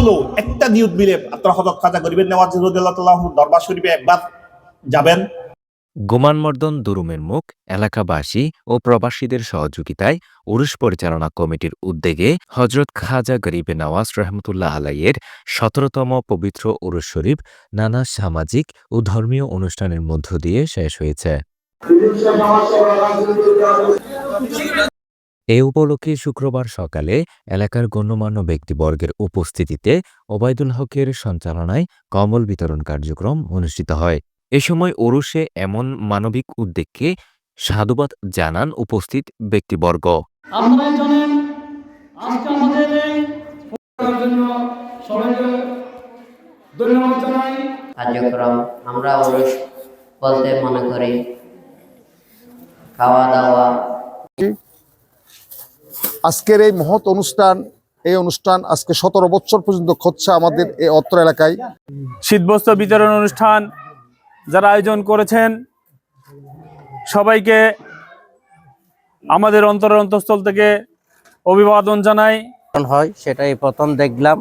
হলো একটা নিয়ত মিলে আপনারা হযরত খাজা গরিবের নেওয়াজ রাদিয়াল্লাহু তাআলা দরবার শরীফে একবার যাবেন। গোমানমর্দন দুরুমের মুখ এলাকাবাসী ও প্রবাসীদের সহযোগিতায় উরুস পরিচালনা কমিটির উদ্যোগে হজরত খাজা গরিবে নওয়াজ রহমতুল্লাহ আলাইয়ের ১৭তম পবিত্র উরুস শরীফ নানা সামাজিক ও ধর্মীয় অনুষ্ঠানের মধ্য দিয়ে শেষ হয়েছে। এ উপলক্ষে শুক্রবার সকালে এলাকার গণ্যমান্য ব্যক্তিবর্গের উপস্থিতিতে ওবায়দুল হকের সঞ্চালনায় কম্বল বিতরণ কার্যক্রম অনুষ্ঠিত হয়। এ সময় ওরসে এমন মানবিক উদ্যোগকে সাধুবাদ জানান উপস্থিত ব্যক্তিবর্গ। আপনারা জানেন আজকে আমাদের এই জন্য সবাইকে ধন্যবাদ জানাই। কার্যক্রম আমরা ওরস বলতে মনে করি খাওয়া দাওয়া। আজকের এই মহৎ অনুষ্ঠান, এই অনুষ্ঠান আজকে ১৭ বছর পর্যন্ত হচ্ছে আমাদের এই অত্র এলাকায়। শীতবস্ত্র বিতরণ অনুষ্ঠান যারা আয়োজন করেছেন সবাইকে আমাদের অন্তঃস্থল থেকে অভিবাদন জানাই। হয় সেটাই প্রথম দেখলাম,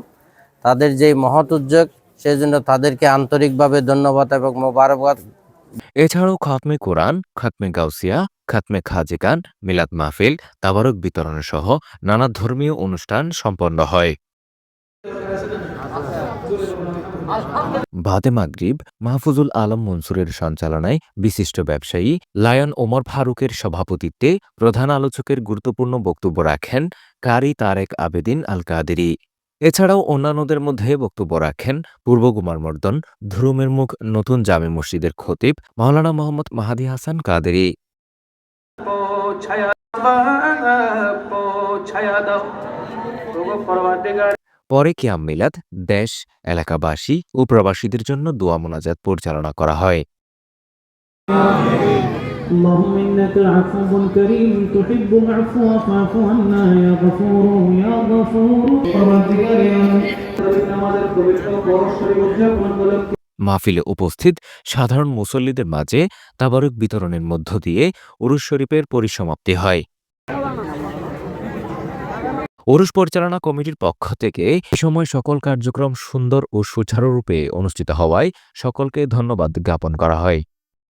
তাদের যে মহৎ উদ্যোগ সেজন্য তাদেরকে আন্তরিকভাবে ধন্যবাদ এবং মোবারকবাদ। এছাড়াও খাতমে কোরআন, খাতমে গাউসিয়া, খাতমে খাজেগান, মিলাদ মাহফিল, তাবারক বিতরণ সহ নানা ধর্মীয় অনুষ্ঠান সম্পন্ন হয়। বাদে মাগরিব মাহফুজুল আলম মনসুরের সঞ্চালনায় বিশিষ্ট ব্যবসায়ী লায়ন ওমর ফারুকের সভাপতিত্বে প্রধান আলোচকের গুরুত্বপূর্ণ বক্তব্য রাখেন কারি তারেক আবেদিন আল কাদেরী। এছাড়াও অন্যান্যদের মধ্যে বক্তব্য রাখেন পূর্ব গোমানমর্দন ধুরুমের মুখ নতুন জামে মসজিদের খতিব মাওলানা মোহাম্মদ মাহাদি হাসান কাদেরী। পরে কিয়াম মিলাদ দেশ, এলাকাবাসী ও প্রবাসীদের জন্য দোয়া মোনাজাত পরিচালনা করা হয়। اللهم إنك عفو كريم تحب العفو فاعف عنا يا غفور يا غفور। মাহফিলে উপস্থিত সাধারণ মুসল্লিদের মাঝে তাবারক বিতরণের মধ্য দিয়ে উরুস শরীফের পরিসমাপ্তি হয়। উরুস পরিচালনা কমিটির পক্ষ থেকে এ সময় সকল কার্যক্রম সুন্দর ও সুচারুরূপে অনুষ্ঠিত হওয়ায় সকলকে ধন্যবাদ জ্ঞাপন করা হয়।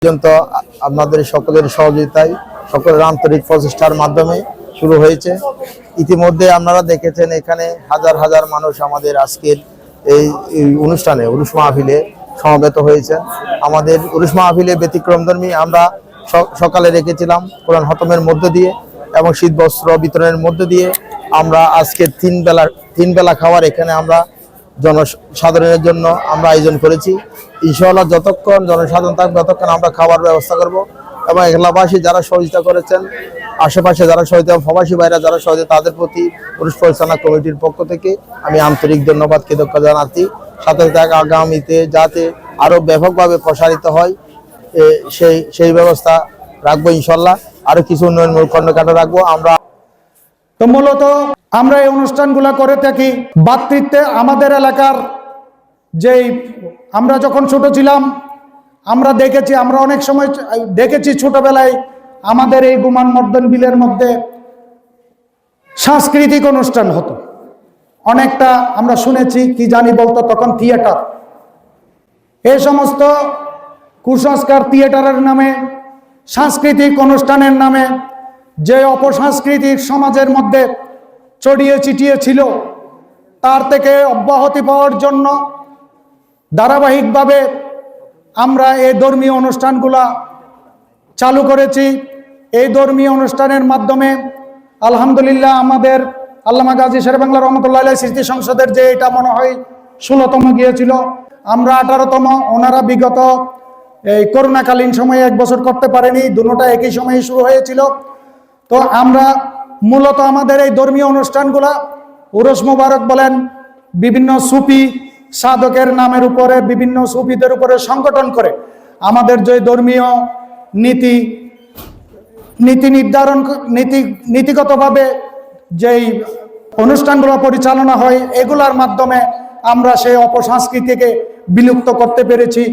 পর্যন্ত আপনাদের সকলের সহযোগিতায়, সকলের আন্তরিক প্রচেষ্টার মাধ্যমে শুরু হয়েছে। ইতিমধ্যে আপনারা দেখেছেন এখানে হাজার হাজার মানুষ আমাদের আজকের এই অনুষ্ঠানে উরুস মাহফিলে সমবেত হয়েছে। আমাদের উরুস মাহফিলে ব্যতিক্রমধর্মী আমরা সকালে রেখেছিলাম কোরআন খতমের মধ্য দিয়ে এবং শীতবস্ত্র বিতরণের মধ্য দিয়ে আমরা আজকে তিন বেলা খাবার এখানে আমরা জনসাধারণের জন্য আমরা আয়োজন করেছি। ইনশাআল্লাহ যতক্ষণ জনসাধারণ থাকবে ততক্ষণ আমরা খাবার ব্যবস্থা করব এবং এলাকাবাসী যারা সহযোগিতা করেছেন, আশেপাশে যারা সহযোগিতা, প্রবাসী ভাইরা যারা সহযোগিতা, তাদের প্রতি উরুস পরিচালনা কমিটির পক্ষ থেকে আমি আন্তরিক ধন্যবাদ কৃতজ্ঞতা জানাচ্ছি। সাথে সাথে আগামীতে যাতে আরো ব্যাপকভাবে প্রসারিত হয় সেই ব্যবস্থা রাখবো ইনশাআল্লাহ। আরো কিছু উন্নয়নমূলক কর্মকাণ্ড রাখবো আমরা। তো মূলত আমরা এই অনুষ্ঠানগুলো করে থাকি ভ্রাতৃত্বে। আমাদের এলাকার যেই আমরা যখন ছোট ছিলাম আমরা দেখেছি, আমরা অনেক সময় দেখেছি ছোটবেলায় আমাদের এই গোমানমর্দন বিলের মধ্যে সাংস্কৃতিক অনুষ্ঠান হতো। অনেকটা আমরা শুনেছি, কি জানি বলতো তখন থিয়েটার। এই সমস্ত কুসংস্কার থিয়েটারের নামে, সাংস্কৃতিক অনুষ্ঠানের নামে যে অপসাংস্কৃতিক সমাজের মধ্যে ছড়িয়ে ছিটিয়ে ছিল, তার থেকে অব্যাহতি পাওয়ার জন্য ধারাবাহিকভাবে আমরা এই ধর্মীয় অনুষ্ঠানগুলা চালু করেছি। এই ধর্মীয় অনুষ্ঠানের মাধ্যমে আলহামদুলিল্লাহ আমাদের আল্লামা গাজী শেরেবাংলা রহমতুল্লাহ আলাইহি স্মৃতি সংসদের যে এটা মনে হয় 16তম গিয়েছিল, আমরা 18তম। ওনারা বিগত এই করোনাকালীন সময়ে 1 বছর করতে পারেনি, দুটোটা একই সময়ে শুরু হয়েছিল। তো আমরা মূলত আমাদের এই ধর্মীয় অনুষ্ঠানগুলা উরুস মুবারক বলেন, বিভিন্ন সুফি সাধকের নামের উপরে, বিভিন্ন সুফিদের উপরে সংগঠন করে আমাদের যে ধর্মীয় নীতিগতভাবে যেই অনুষ্ঠানগুলো পরিচালনা হয়, এগুলার মাধ্যমে আমরা সেই অপসংস্কৃতিকে বিলুপ্ত করতে পেরেছি।